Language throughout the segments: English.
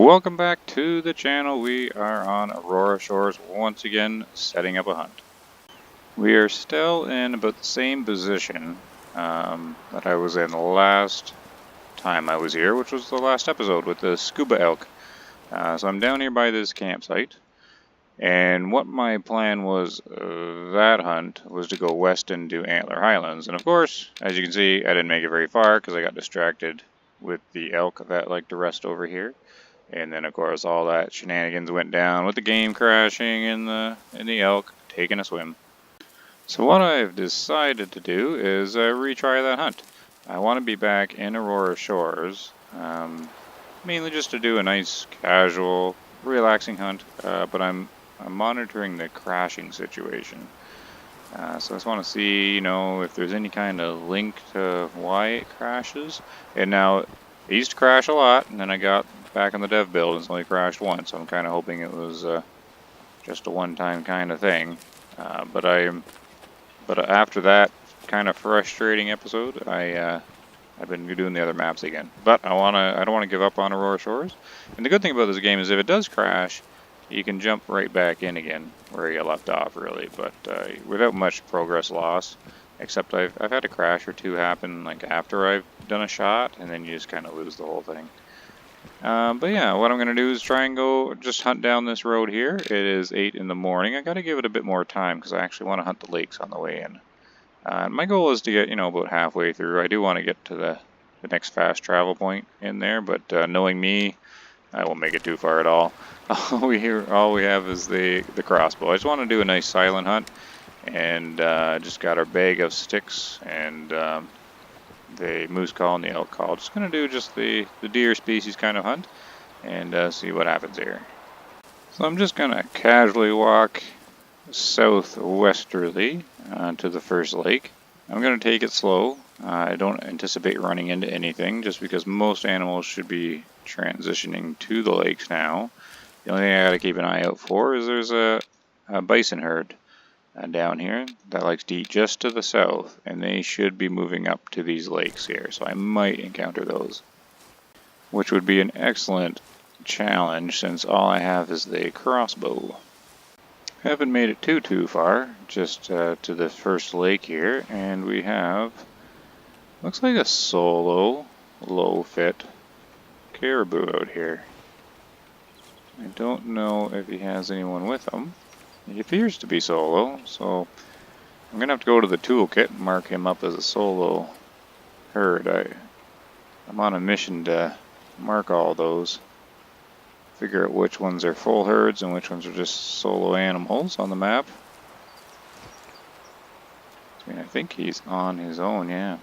Welcome back to the channel. We are on Aurora Shores once again, setting up a hunt. We are still in about the same position that I was in the last time I was here, which was the last episode with the scuba elk. So I'm down here by this campsite, and what my plan was that hunt was to go west into Antler Highlands. And of course, as you can see, I didn't make it very far because I got distracted with the elk that like to rest over here. And then, of course, all that shenanigans went down with the game crashing and the elk taking a swim. So what I've decided to do is retry that hunt. I want to be back in Aurora Shores, mainly just to do a nice, casual, relaxing hunt. But I'm monitoring the crashing situation. So I just want to see, if there's any kind of link to why it crashes. And now, it used to crash a lot, and then I got back on the dev build and it's only crashed once, so I'm kind of hoping it was just a one-time kind of thing. But after that kind of frustrating episode, I've been doing the other maps again. But I don't want to give up on Aurora Shores. And the good thing about this game is if it does crash, you can jump right back in again where you left off, really. But without much progress loss, except I've had a crash or two happen like after I've done a shot, and then you just kind of lose the whole thing. But yeah, what I'm going to do is try and go just hunt down this road here. It is 8 in the morning. I got to give it a bit more time because I actually want to hunt the lakes on the way in. My goal is to get, about halfway through. I do want to get to the next fast travel point in there, but knowing me, I won't make it too far at all. All we have is the crossbow. I just want to do a nice silent hunt, and just got our bag of sticks and the moose call and the elk call. Just going to do just the deer species kind of hunt and see what happens here. So I'm just going to casually walk southwesterly to the first lake. I'm going to take it slow. I don't anticipate running into anything just because most animals should be transitioning to the lakes now. The only thing I got to keep an eye out for is there's a bison herd down here that likes to eat just to the south, and they should be moving up to these lakes here, so I might encounter those, which would be an excellent challenge since all I have is the crossbow. Haven't made it too far, just to the first lake here, and we have, looks like a solo low fit caribou out here. I don't know if he has anyone with him. He appears to be solo, so I'm going to have to go to the toolkit and mark him up as a solo herd. I'm on a mission to mark all those. Figure out which ones are full herds and which ones are just solo animals on the map. I think he's on his own, yeah.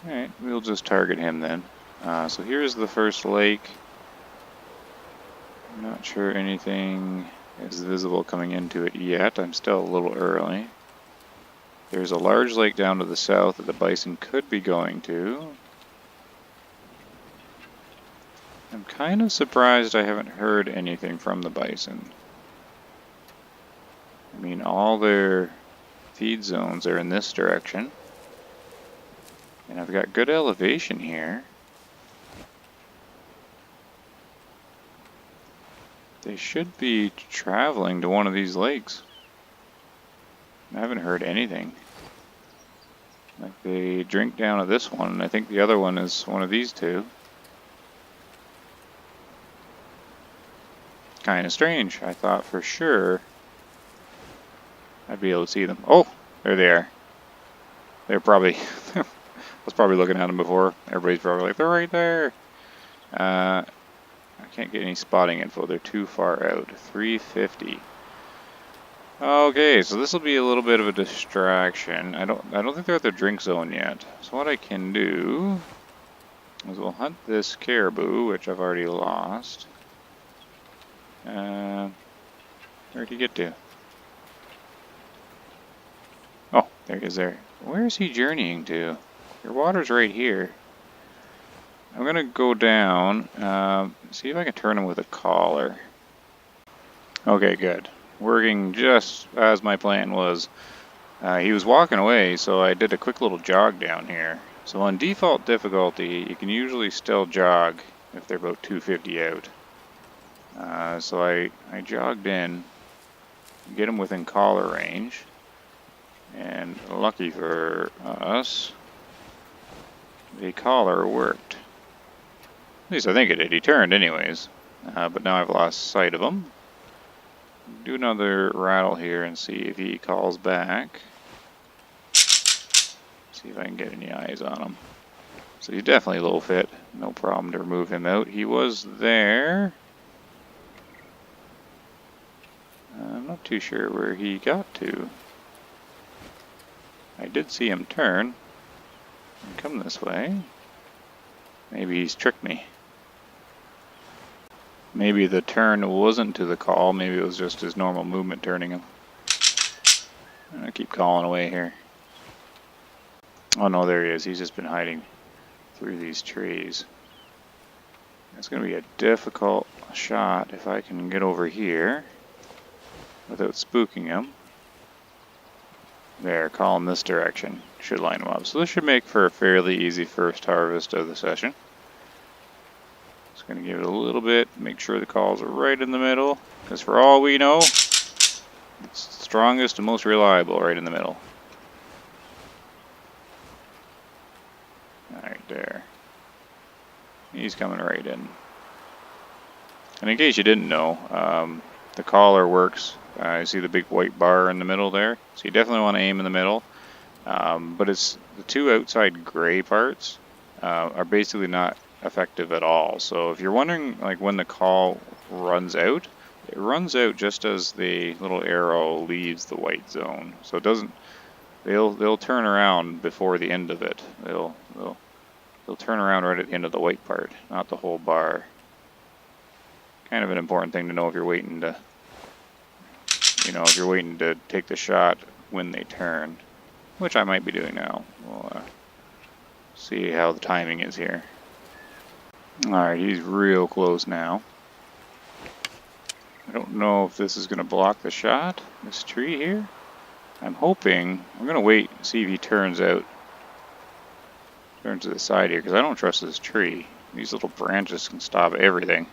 Alright, we'll just target him then. So here's the first lake. I'm not sure anything is visible coming into it yet. I'm still a little early. There's a large lake down to the south that the bison could be going to. I'm kind of surprised I haven't heard anything from the bison. I mean, all their feed zones are in this direction. And I've got good elevation here. They should be traveling to one of these lakes. I haven't heard anything. Like they drink down at this one, and I think the other one is one of these two. Kind of strange. I thought for sure I'd be able to see them. Oh, there they are. They're probably, I was probably looking at them before. Everybody's probably like, they're right there. I can't get any spotting info. They're too far out. 350. Okay, so this will be a little bit of a distraction. I don't think they're at the drink zone yet. So what I can do is we'll hunt this caribou, which I've already lost. Where'd he get to? Oh, there he is there. Where is he journeying to? Your water's right here. I'm going to go down, see if I can turn him with a collar. Okay, good. Working just as my plan was. He was walking away, so I did a quick little jog down here. So on default difficulty, you can usually still jog if they're about 250 out. So I jogged in, get him within collar range, and lucky for us, the collar worked. At least I think it did. He turned anyways, but now I've lost sight of him. Do another rattle here and see if he calls back. See if I can get any eyes on him. So he's definitely low fit. No problem to remove him out. He was there. I'm not too sure where he got to. I did see him turn and come this way. Maybe he's tricked me. Maybe the turn wasn't to the call. Maybe it was just his normal movement turning him. I keep calling away here. Oh no, there he is. He's just been hiding through these trees. It's going to be a difficult shot if I can get over here without spooking him. There, call him this direction. Should line him up. So this should make for a fairly easy first harvest of the session. Just going to give it a little bit, make sure the calls are right in the middle, because for all we know, it's strongest and most reliable right in the middle. Alright, there. He's coming right in. And in case you didn't know, the collar works. You see the big white bar in the middle there? So you definitely want to aim in the middle. But it's the two outside gray parts are basically not effective at all. So if you're wondering like when the call runs out, it runs out just as the little arrow leaves the white zone. So it doesn't. They'll turn around before the end of it. They'll turn around right at the end of the white part, not the whole bar. Kind of an important thing to know if you're waiting to, if you're waiting to take the shot when they turn, which I might be doing now. We'll see how the timing is here. Alright, he's real close now. I don't know if this is going to block the shot, this tree here. I'm hoping, I'm going to wait and see if he turns out. Turn to the side here, because I don't trust this tree. These little branches can stop everything.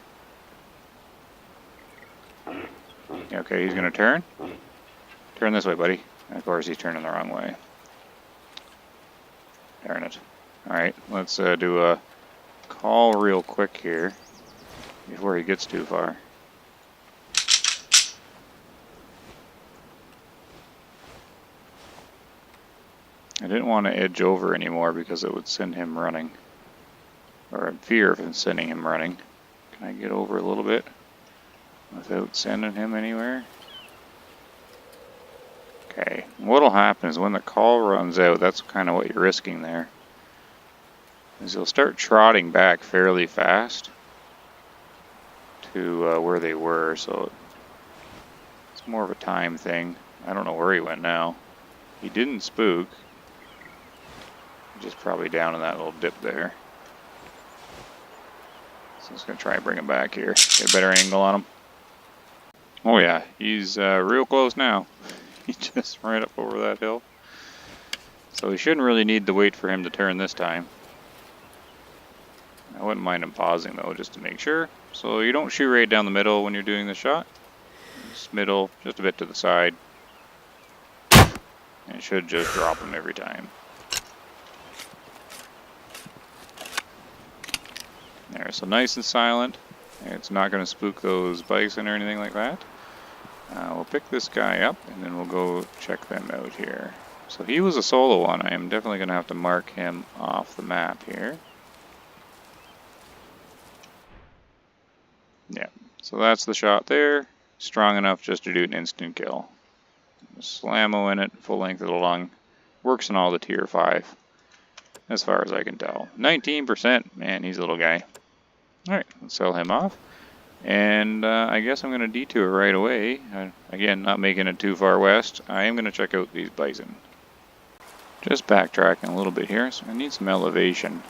Okay, he's going to turn. Turn this way, buddy. And of course, he's turning the wrong way. Darn it. Alright, let's do a call real quick here before he gets too far. I didn't want to edge over anymore because it would send him running. Or in fear of sending him running. Can I get over a little bit without sending him anywhere? Okay, what'll happen is when the call runs out, that's kind of what you're risking there. Is he'll start trotting back fairly fast to where they were, so it's more of a time thing. I don't know where he went now. He didn't spook. Just probably down in that little dip there. So I'm just going to try and bring him back here. Get a better angle on him. Oh yeah, he's real close now. He just right up over that hill. So we shouldn't really need to wait for him to turn this time. I wouldn't mind him pausing though, just to make sure. So you don't shoot right down the middle when you're doing the shot. Just middle, just a bit to the side. And it should just drop him every time. There, so nice and silent. It's not going to spook those bison or anything like that. We'll pick this guy up and then we'll go check them out here. So he was a solo one. I am definitely going to have to mark him off the map here. Yeah, so that's the shot there. Strong enough just to do an instant kill. Slammo in it, full length of the lung. Works in all the tier 5. As far as I can tell. 19%, man, he's a little guy. Alright, let's sell him off. And I guess I'm going to detour right away. Again, not making it too far west. I am going to check out these bison. Just backtracking a little bit here, so I need some elevation.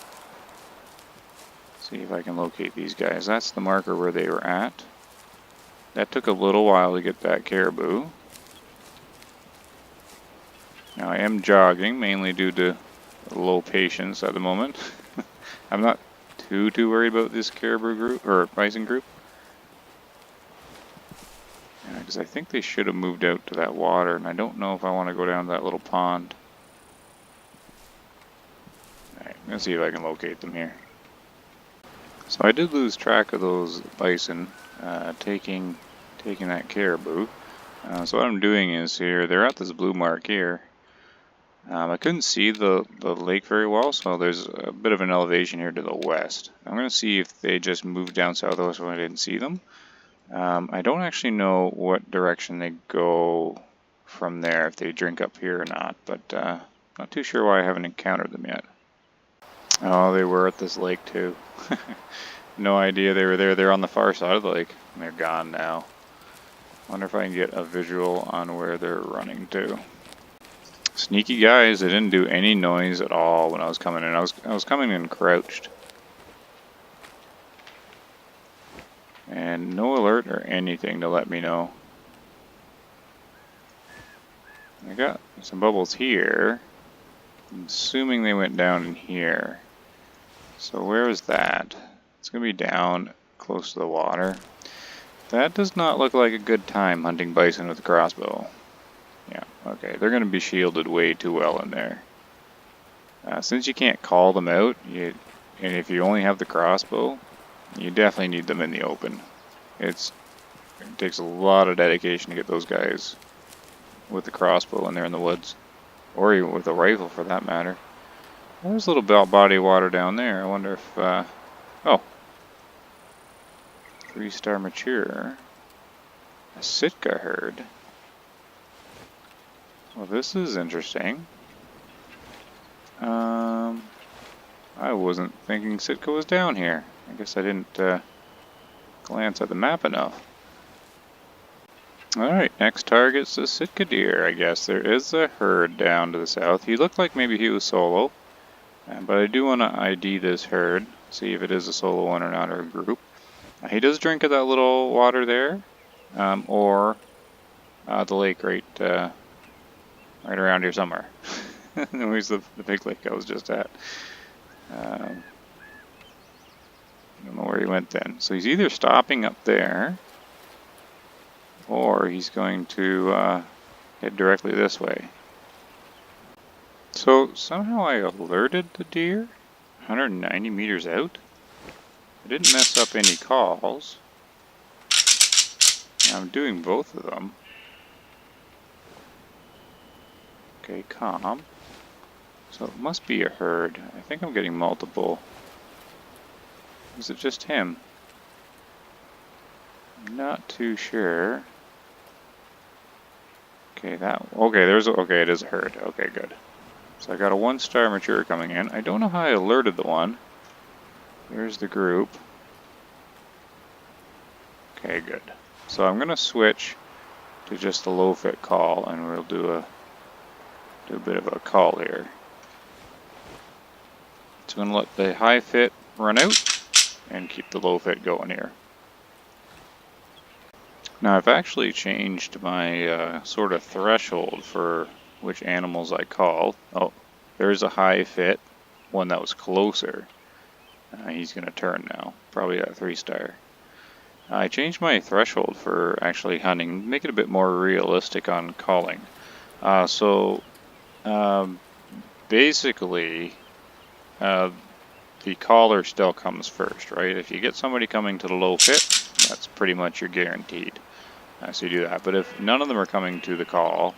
See if I can locate these guys. That's the marker where they were at. That took a little while to get that caribou. Now I am jogging, mainly due to low patience at the moment. I'm not too worried about this caribou group, or bison group. Because I think they should have moved out to that water, and I don't know if I want to go down to that little pond. Alright, let's see if I can locate them here. So I did lose track of those bison taking that caribou. So what I'm doing is here, they're at this blue mark here. I couldn't see the lake very well, so there's a bit of an elevation here to the west. I'm going to see if they just moved down southwest when I didn't see them. I don't actually know what direction they go from there, if they drink up here or not, but not too sure why I haven't encountered them yet. Oh, they were at this lake too. No idea they were there. They're on the far side of the lake. They're gone now. Wonder if I can get a visual on where they're running to. Sneaky guys, they didn't do any noise at all when I was coming in. I was coming in crouched. And no alert or anything to let me know. I got some bubbles here. I'm assuming they went down in here. So where is that? It's going to be down close to the water. That does not look like a good time hunting bison with a crossbow. Yeah, okay, they're going to be shielded way too well in there. Since you can't call them out, and if you only have the crossbow, you definitely need them in the open. It takes a lot of dedication to get those guys with the crossbow when they're in the woods. Or even with a rifle for that matter. There's a little body of water down there. I wonder if, oh. 3-star mature. A Sitka herd. Well, this is interesting. I wasn't thinking Sitka was down here. I guess I didn't glance at the map enough. Alright, next target's the Sitka deer, I guess. There is a herd down to the south. He looked like maybe he was solo. But I do want to ID this herd, see if it is a solo one or not, or a group. He does drink at that little water there, or the lake right around here somewhere. Where's the big lake I was just at? I don't know where he went then. So he's either stopping up there, or he's going to head directly this way. So somehow I alerted the deer 190 meters out. I didn't mess up any calls. I'm doing both of them. Okay, calm. So it must be a herd. I think I'm getting multiple. Is it just him? I'm not too sure. Okay, okay, it is a herd. Okay, good. So I got a 1-star mature coming in. I don't know how I alerted the one. There's the group. Okay, good. So I'm gonna switch to just a low fit call, and we'll do a bit of a call here. So I'm gonna let the high fit run out and keep the low fit going here. Now I've actually changed my sort of threshold for which animals I call. Oh, there's a high fit, one that was closer. He's going to turn now, probably at 3-star. I changed my threshold for actually hunting, make it a bit more realistic on calling. Basically, the caller still comes first, right? If you get somebody coming to the low fit, that's pretty much you're guaranteed. So you do that. But if none of them are coming to the call,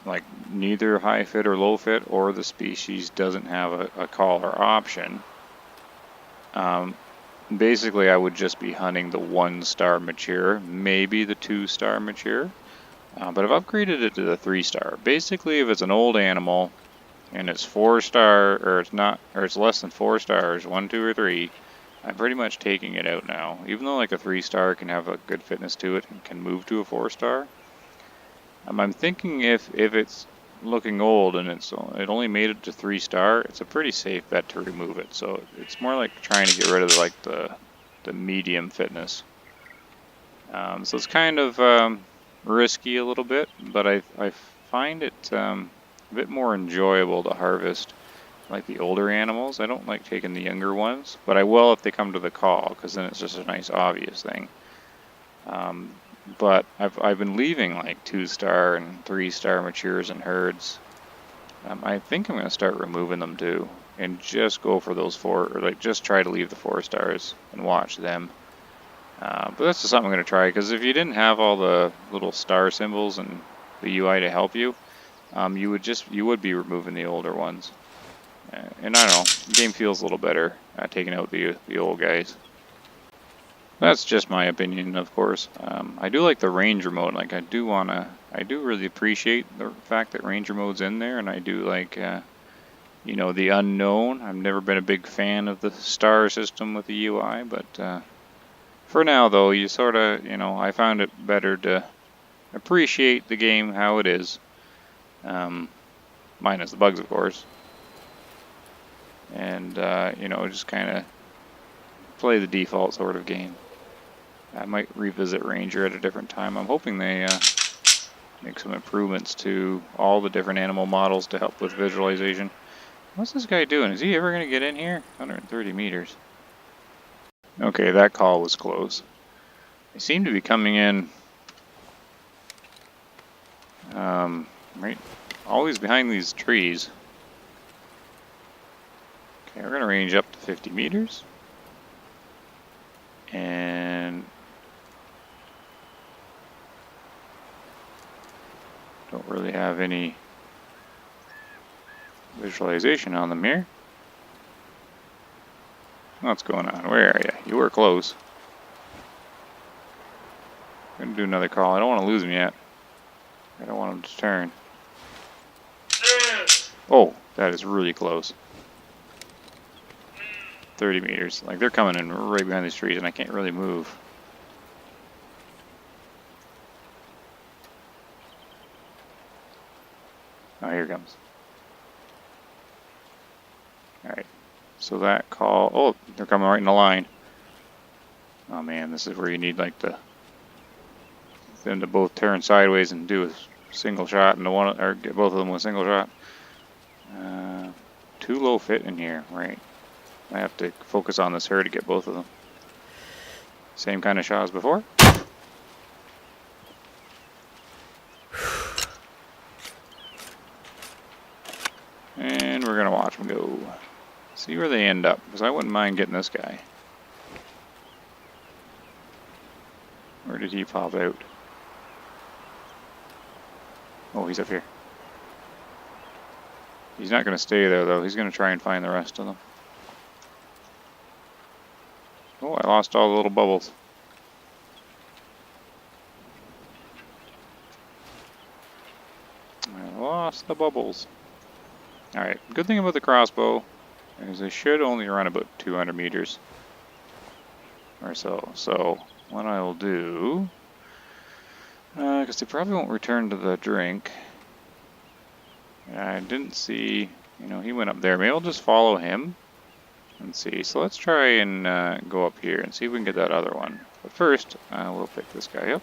like neither high fit or low fit or the species doesn't have a caller option, basically I would just be hunting the 1-star mature, maybe the 2-star mature, but I've upgraded it to the 3-star. Basically, if it's an old animal and it's 4-star, or it's less than 4 stars, 1, 2, or 3, I'm pretty much taking it out now. Even though like a 3-star can have a good fitness to it and can move to a 4-star. I'm thinking if it's looking old and it only made it to 3-star, it's a pretty safe bet to remove it. So it's more like trying to get rid of the medium fitness. So it's kind of risky a little bit, but I find it a bit more enjoyable to harvest like the older animals. I don't like taking the younger ones, but I will if they come to the call, because then it's just a nice obvious thing. But I've been leaving like 2-star and 3-star matures and herds. I think I'm going to start removing them too, and just go for those 4, or like just try to leave the 4-stars and watch them. But that's just something I'm going to try, because if you didn't have all the little star symbols and the UI to help you, you would be removing the older ones. And I don't know, the game feels a little better taking out the old guys. That's just my opinion, of course. I do like the ranger mode. Like I do really appreciate the fact that ranger mode's in there, and I do like, you know, the unknown. I've never been a big fan of the star system with the UI, but for now, though, you sort of, you know, I found it better to appreciate the game how it is, minus the bugs, of course, and you know, just kind of play the default sort of game. I might revisit Ranger at a different time. I'm hoping they make some improvements to all the different animal models to help with visualization. What's this guy doing? Is he ever going to get in here? 130 meters. Okay, that call was close. They seem to be coming in right, always behind these trees. Okay, we're going to range up to 50 meters. And don't really have any visualization on them here. What's going on? Where are you? You were close. I'm going to do another call. I don't want to lose him yet. I don't want him to turn. Oh, that is really close. 30 meters. Like, they're coming in right behind these trees and I can't really move. Oh, here it comes. Alright. So that call... Oh, they're coming right in the line. Oh man, this is where you need like them to both turn sideways and do a single shot, and or get both of them with a single shot. Too low fit in here, right? I have to focus on this herd to get both of them. Same kind of shot as before. And we're gonna watch them go. See where they end up, because I wouldn't mind getting this guy. Where did he pop out? Oh, he's up here. He's not going to stay there, though. He's going to try and find the rest of them. Oh, I lost all the little bubbles. I lost the bubbles. Alright, good thing about the crossbow is they should only run about 200 meters or so. So, what I will do, because they probably won't return to the drink. I didn't see, you know, he went up there. Maybe I'll just follow him and see. So let's try and go up here and see if we can get that other one. But first, we'll pick this guy up.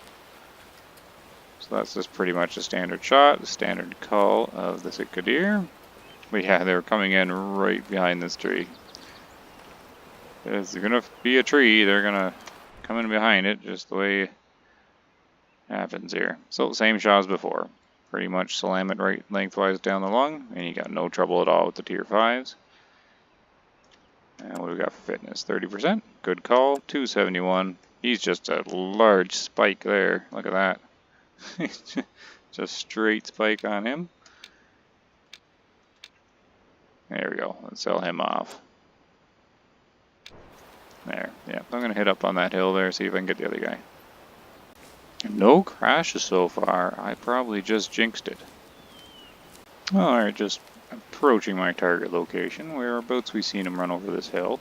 So that's just pretty much a standard shot, the standard call of the Sitka deer. But yeah, they're coming in right behind this tree. If there's going to be a tree, they're going to come in behind it, just the way it happens here. So same shot as before. Pretty much slam it right lengthwise down the lung, and you got no trouble at all with the tier 5s. And what do we got for fitness? 30%. Good call. 271. He's just a large spike there. Look at that. Just straight spike on him. There we go. Let's sell him off. There. Yeah, I'm going to hit up on that hill there, see if I can get the other guy. No crashes so far. I probably just jinxed it. Alright, just approaching my target location. Whereabouts we seen them run over this hill.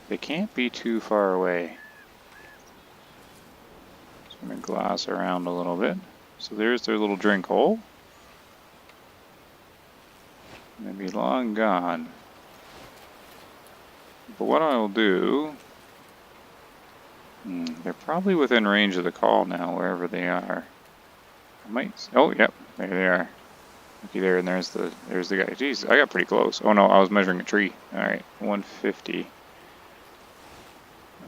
They can't be too far away. So I'm going to glass around a little bit. So there's their little drink hole. They'll be long gone. But what I'll do... they're probably within range of the call now, wherever they are. I might... Oh, yep, there they are. Looky there, and there's the guy. Jeez, I got pretty close. Oh no, I was measuring a tree. Alright, 150.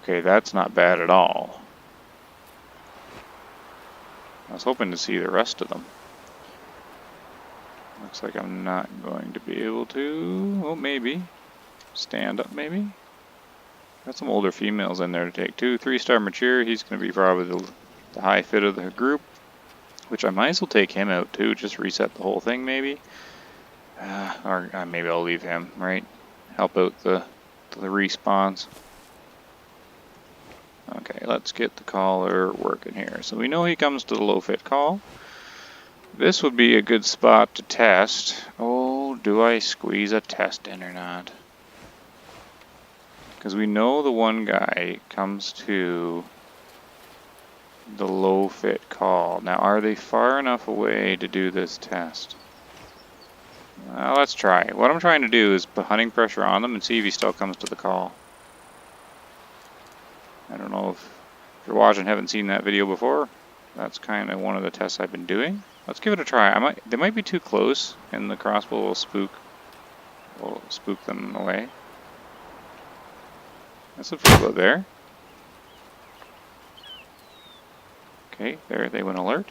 Okay, that's not bad at all. I was hoping to see the rest of them. Looks like I'm not going to be able to... Oh, maybe. Stand up, maybe? Got some older females in there to take too. 3-star mature, he's going to be probably the high fit of the group. Which I might as well take him out too, just reset the whole thing maybe. Or maybe I'll leave him, right? Help out the respawns. Okay, let's get the caller working here. So we know he comes to the low fit call. This would be a good spot to test. Oh, do I squeeze a test in or not? Because we know the one guy comes to the low fit call. Now, are they far enough away to do this test? Let's try. What I'm trying to do is put hunting pressure on them and see if he still comes to the call. I don't know if you're watching, haven't seen that video before. That's kind of one of the tests I've been doing. Let's give it a try. They might be too close, and the crossbow will spook them away. That's a few there. Okay, there they went alert.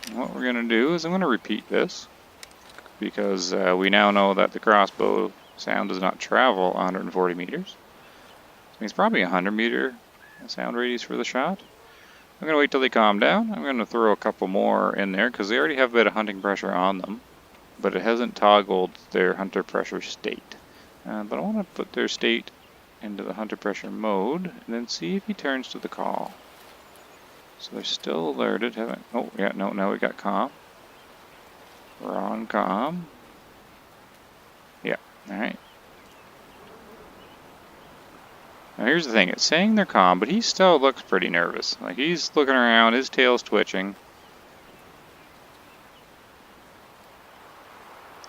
And what we're going to do is I'm going to repeat this because we now know that the crossbow sound does not travel 140 meters. So it's probably a 100 meter sound radius for the shot. I'm going to wait till they calm down. I'm going to throw a couple more in there because they already have a bit of hunting pressure on them, but it hasn't toggled their hunter pressure state. But I want to put their state into the hunter pressure mode and then see if he turns to the call. So they're still alerted, haven't... Oh, yeah, no, now we got calm. We're on calm. Yeah, alright. Now here's the thing, it's saying they're calm, but he still looks pretty nervous. Like, he's looking around, his tail's twitching.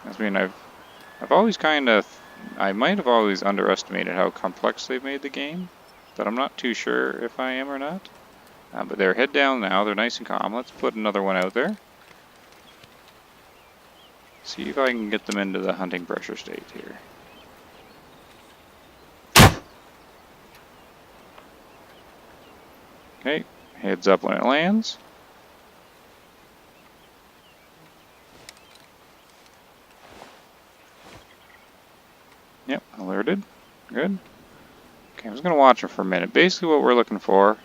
I mean, I've always kind of... I might have always underestimated how complex they've made the game, but I'm not too sure if I am or not. But they're head down now, they're nice and calm. Let's put another one out there. See if I can get them into the hunting pressure state here. Okay, heads up when it lands. Yep, alerted. Good. Okay, I'm just going to watch them for a minute. Basically what we're looking for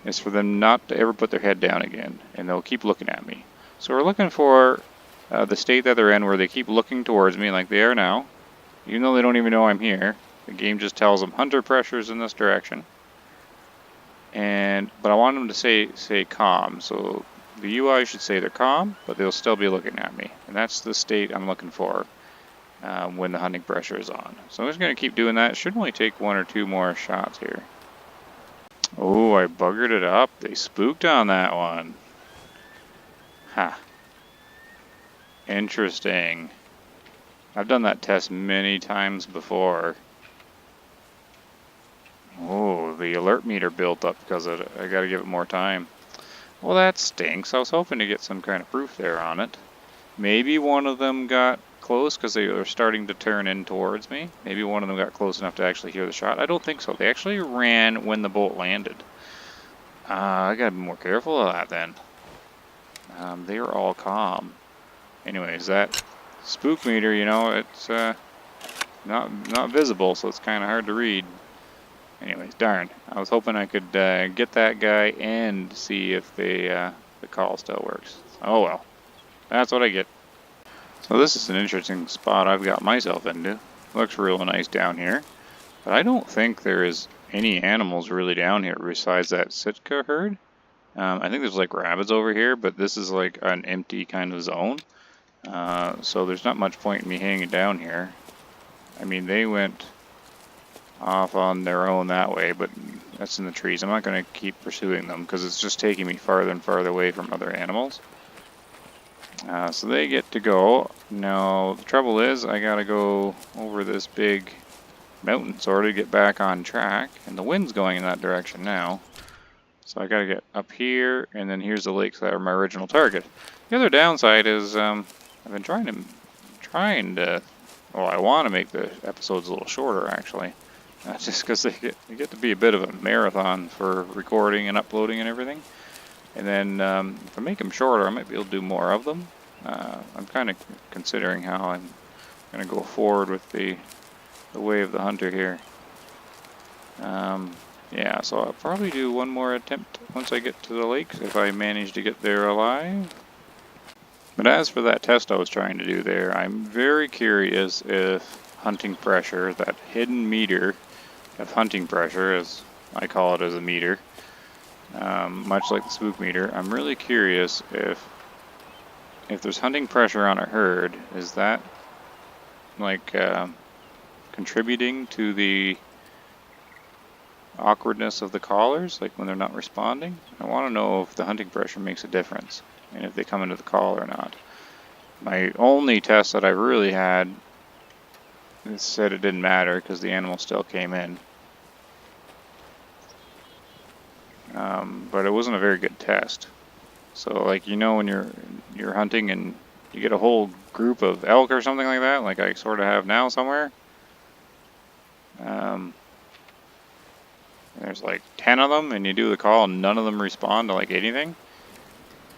is for them not to ever put their head down again, and they'll keep looking at me. So we're looking for the state that they're in where they keep looking towards me like they are now, even though they don't even know I'm here. The game just tells them hunter pressure's in this direction. But I want them to say calm, so the UI should say they're calm, but they'll still be looking at me. And that's the state I'm looking for when the hunting pressure is on. So I'm just going to keep doing that. It should only take 1 or 2 more shots here. Oh, I buggered it up. They spooked on that one. Ha. Interesting. I've done that test many times before. Oh, the alert meter built up because of it. I gotta give it more time. Well, that stinks. I was hoping to get some kind of proof there on it. Maybe one of them got close because they were starting to turn in towards me. Maybe one of them got close enough to actually hear the shot. I don't think so. They actually ran when the bolt landed. I gotta be more careful of that then. They were all calm. Anyways, that spook meter, you know, it's not visible, so it's kind of hard to read. Anyways, darn. I was hoping I could get that guy and see if the call still works. Oh well. That's what I get. So this is an interesting spot I've got myself into. Looks real nice down here. But I don't think there is any animals really down here besides that Sitka herd. I think there's like rabbits over here, but this is like an empty kind of zone. So there's not much point in me hanging down here. I mean, they went off on their own that way, but that's in the trees. I'm not going to keep pursuing them because it's just taking me farther and farther away from other animals. So they get to go. Now, the trouble is I got to go over this big mountain sort of get back on track, and the wind's going in that direction now. So I got to get up here, and then here's the lakes that are my original target. The other downside is I've been trying to, well, I want to make the episodes a little shorter actually, just because they get to be a bit of a marathon for recording and uploading and everything. And then if I make them shorter, I might be able to do more of them. I'm kind of considering how I'm going to go forward with the way of the hunter here. Yeah, so I'll probably do one more attempt once I get to the lakes, if I manage to get there alive. But as for that test I was trying to do there, I'm very curious if hunting pressure, that hidden meter of hunting pressure, as I call it as a meter, much like the spook meter, I'm really curious if there's hunting pressure on a herd, is that like contributing to the awkwardness of the callers, like when they're not responding? I want to know if the hunting pressure makes a difference and if they come into the call or not. My only test that I really had said it didn't matter because the animal still came in. But it wasn't a very good test. So like, you know, when you're hunting and you get a whole group of elk or something like that, like I sort of have now somewhere. There's like 10 of them and you do the call and none of them respond to like anything.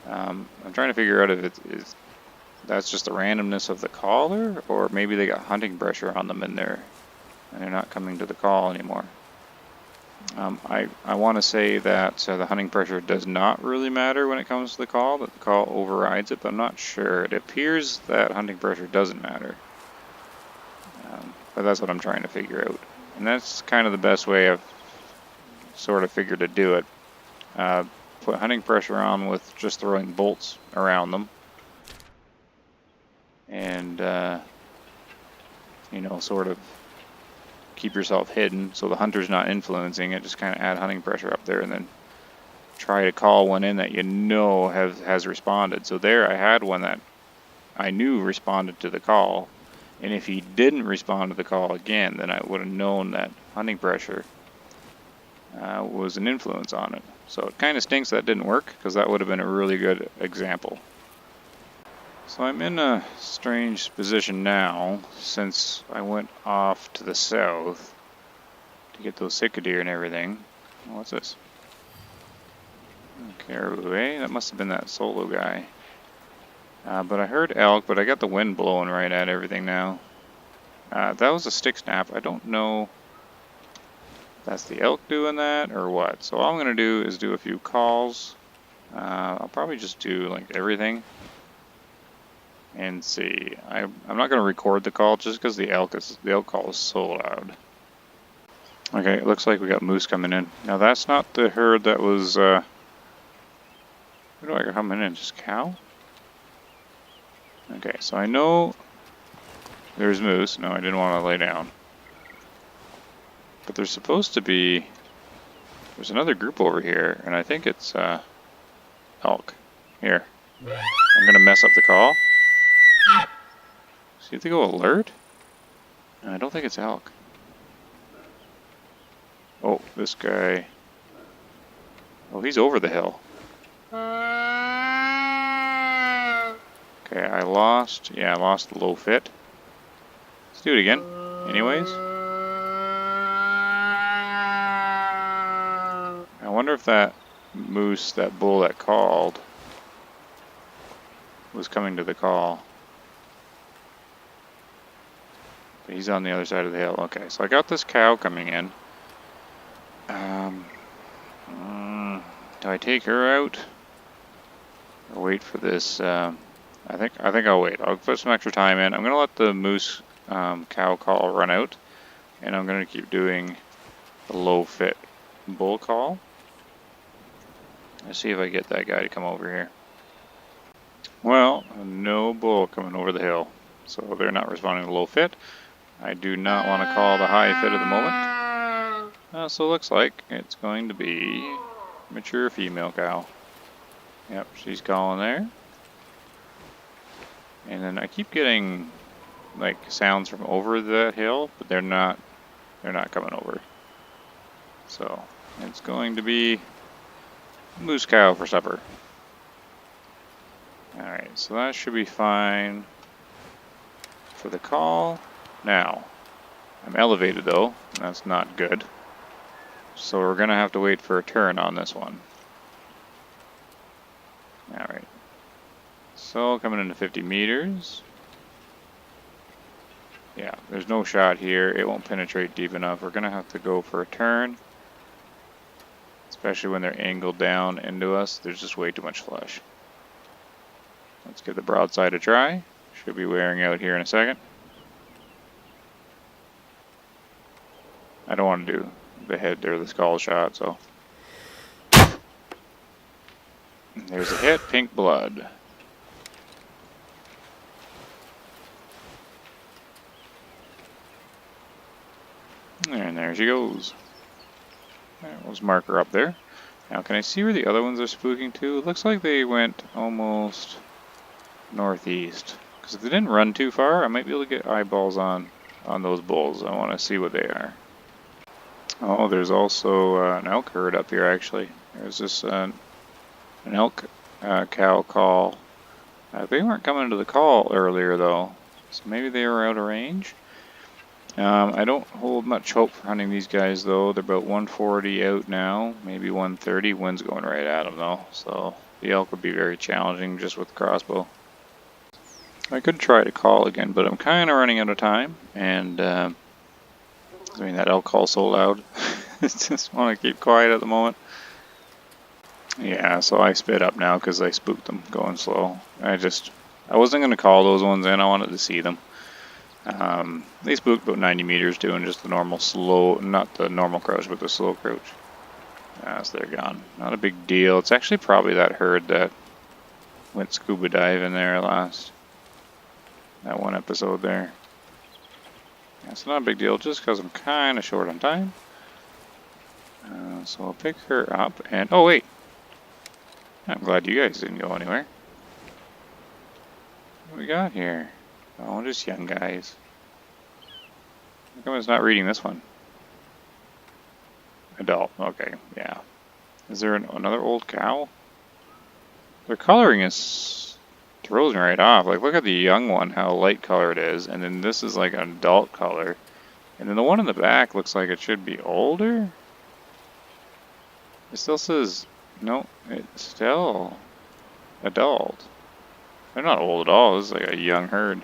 I'm trying to figure out if that's just the randomness of the caller, or maybe they got hunting pressure on them and they're not coming to the call anymore. I want to say that the hunting pressure does not really matter when it comes to the call, that the call overrides it, but I'm not sure. It appears that hunting pressure doesn't matter. But that's what I'm trying to figure out. And that's kind of the best way I've sort of figured to do it. Put hunting pressure on with just throwing bolts around them. And, you know, sort of keep yourself hidden so the hunter's not influencing it. Just kind of add hunting pressure up there and then try to call one in that you know has responded. So there I had one that I knew responded to the call. And if he didn't respond to the call again, then I would have known that hunting pressure was an influence on it. So it kind of stinks that didn't work, because that would have been a really good example. So I'm in a strange position now, since I went off to the south to get those Sitka deer and everything. Oh, what's this? Caribou, eh? That must have been that solo guy. But I heard elk, but I got the wind blowing right at everything now. That was a stick snap. I don't know if that's the elk doing that or what. So all I'm going to do is do a few calls. I'll probably just do like everything and see. I'm not going to record the call just because the elk call is so loud. Okay, it looks like we got moose coming in. Now that's not the herd that was. Who do I got coming in? Just cow? Okay, so I know there's moose. No, I didn't want to lay down. But there's supposed to be. There's another group over here, and I think it's elk. Here. I'm gonna mess up the call. See if they go alert? I don't think it's elk. Oh, this guy. Oh, he's over the hill. Okay, I lost. Yeah, I lost the low fit. Let's do it again. Anyways. I wonder if that moose, that bull that called, was coming to the call. But he's on the other side of the hill. Okay, so I got this cow coming in. Do I take her out? Or wait for this? I think I'll wait. I'll put some extra time in. I'm gonna let the moose cow call run out, and I'm gonna keep doing the low fit bull call. Let's see if I get that guy to come over here. Well, no bull coming over the hill, so they're not responding to low fit. I do not want to call the high fit at the moment. So it looks like it's going to be mature female cow. Yep, she's calling there. And then I keep getting like sounds from over the hill, but they're not coming over. So it's going to be moose cow for supper. Alright, so that should be fine for the call. Now, I'm elevated though, and that's not good. So we're gonna have to wait for a turn on this one. Alright. So coming into 50 meters. Yeah, there's no shot here. It won't penetrate deep enough. We're gonna have to go for a turn. Especially when they're angled down into us. There's just way too much flesh. Let's give the broadside a try. Should be wearing out here in a second. I don't want to do the head or the skull shot, so. There's a hit, pink blood. And there she goes. Let's mark her up there. Now can I see where the other ones are spooking to? It looks like they went almost northeast. Because if they didn't run too far, I might be able to get eyeballs on those bulls. I want to see what they are. Oh, there's also an elk herd up here actually. There's this an elk cow call. They weren't coming to the call earlier though, so maybe they were out of range. I don't hold much hope for hunting these guys though. They're about 140 out now, maybe 130. Wind's going right at them though, so the elk would be very challenging just with the crossbow. I could try to call again, but I'm kind of running out of time, and I mean that elk call's so loud. I just want to keep quiet at the moment. Yeah, so I sped up now because I spooked them going slow. I wasn't going to call those ones in. I wanted to see them. They spooked about 90 meters doing just the normal slow, not the normal crouch, but the slow crouch. So they're gone. Not a big deal. It's actually probably that herd that went scuba diving there that one episode there. Yeah, it's not a big deal just because I'm kind of short on time. So I'll pick her up and, oh wait. I'm glad you guys didn't go anywhere. What we got here? Oh, just young guys. How come it's not reading this one? Adult, okay, yeah. Is there another old cow? Their coloring throws me right off. Like, look at the young one, how light color it is, and then this is like an adult color. And then the one in the back looks like it should be older? It still says, no, it's still adult. They're not old at all, this is like a young herd.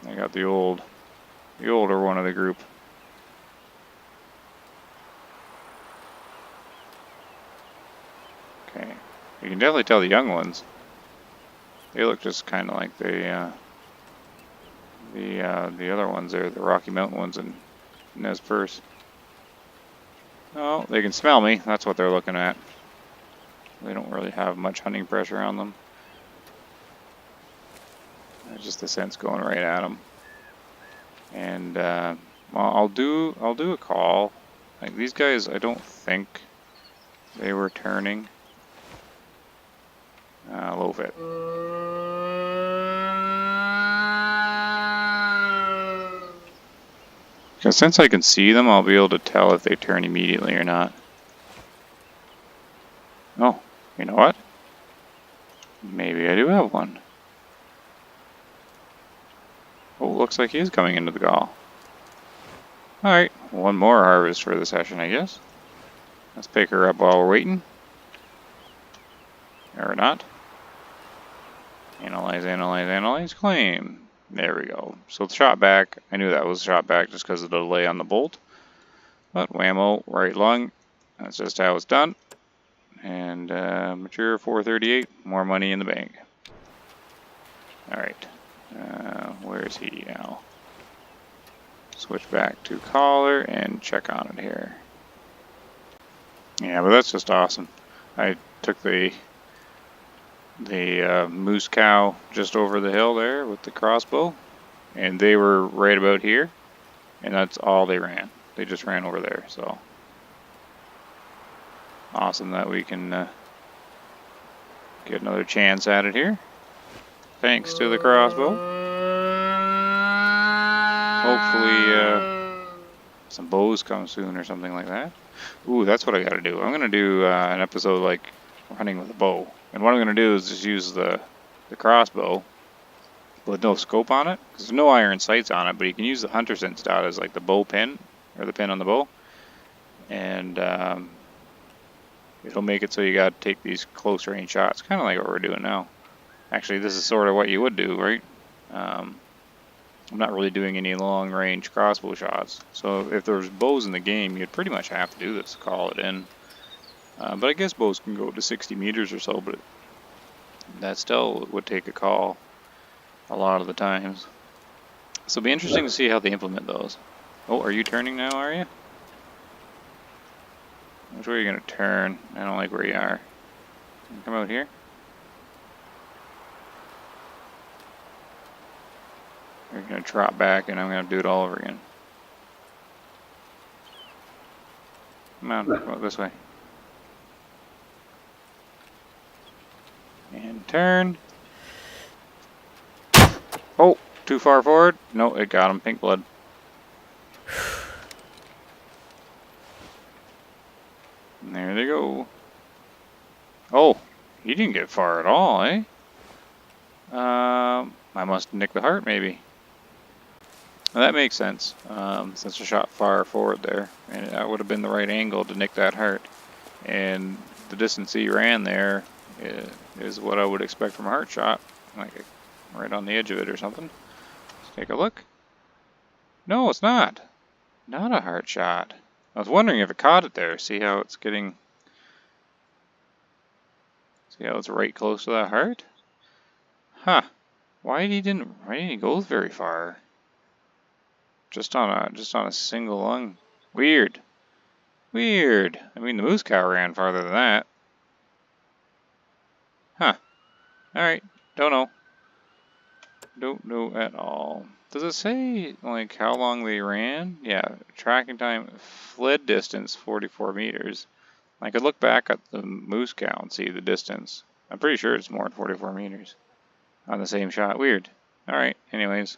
I got the older one of the group. Okay, you can definitely tell the young ones. They look just kind of like the other ones there, the Rocky Mountain ones in Nez Perce. Oh, they can smell me. That's what they're looking at. They don't really have much hunting pressure on them. There's just the scent's going right at them. And well, I'll do a call. Like these guys, I don't think they were turning. Low fit. Because since I can see them, I'll be able to tell if they turn immediately or not. Oh, you know what? Maybe I do have one. Oh, looks like he's coming into the call. Alright, one more harvest for the session, I guess. Let's pick her up while we're waiting. Or not. Analyze, analyze, analyze, claim. There we go. So the shot back, I knew that was shot back just because of the delay on the bolt. But whammo, right lung. That's just how it's done. And mature 438, more money in the bank. Alright, where is he now? Switch back to collar and check on it here. Yeah, but that's just awesome. I took the moose cow just over the hill there with the crossbow, and they were right about here, and that's all they ran. they just ran over there. So awesome that we can get another chance at it here. Thanks to the crossbow. Hopefully some bows come soon or something like that. Ooh, that's what I gotta do. I'm gonna do an episode like hunting with a bow. And what I'm gonna do is just use the crossbow with no scope on it. There's no iron sights on it, but you can use the hunter sense dot as like the bow pin, or the pin on the bow. And it'll make it so you gotta take these close range shots, kind of like what we're doing now. Actually, this is sort of what you would do, right? I'm not really doing any long range crossbow shots. So if there's bows in the game, you'd pretty much have to do this to call it in. But I guess bows can go to 60 meters or so, but that still would take a call a lot of the times. So it'll be interesting to see how they implement those. Oh, are you turning now, are you? Which way are you going to turn? I don't like where you are. Come out here. You're going to trot back and I'm going to do it all over again. Come on, come out this way. And turn. Oh, too far forward? No, it got him. Pink blood. And there they go. Oh, he didn't get far at all, eh? I must nick the heart, maybe. Well, that makes sense, since I shot far forward there, and that would have been the right angle to nick that heart. And the distance he ran there is what I would expect from a heart shot, like right on the edge of it or something. Let's take a look. No, it's not. Not a heart shot. I was wondering if it caught it there. See how it's getting... See how it's right close to that heart? Huh. Why didn't he go very far? Just on a single lung. Weird. Weird. I mean, the moose cow ran farther than that. Huh. Alright. Don't know. Don't know at all. Does it say, like, how long they ran? Yeah. Tracking time, fled distance, 44 meters. I could look back at the moose cow and see the distance. I'm pretty sure it's more than 44 meters on the same shot. Weird. Alright. Anyways.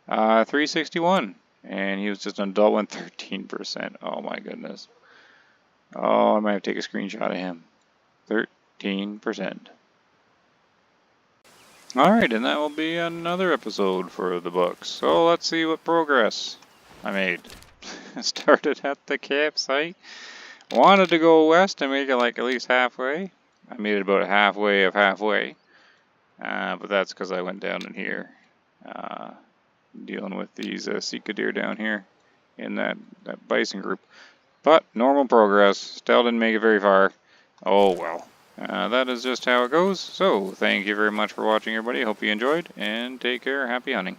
361. And he was just an adult one, 13%. Oh my goodness. Oh, I might have to take a screenshot of him. 13%. Alright, and that will be another episode for the books. So let's see what progress I made. Started at the campsite. Wanted to go west and make it like at least halfway. I made it about halfway of halfway. But that's because I went down in here. Dealing with these Sitka deer down here in that bison group. But normal progress. Still didn't make it very far. Oh well. That is just how it goes. So thank you very much for watching, everybody. Hope you enjoyed, and take care. Happy hunting.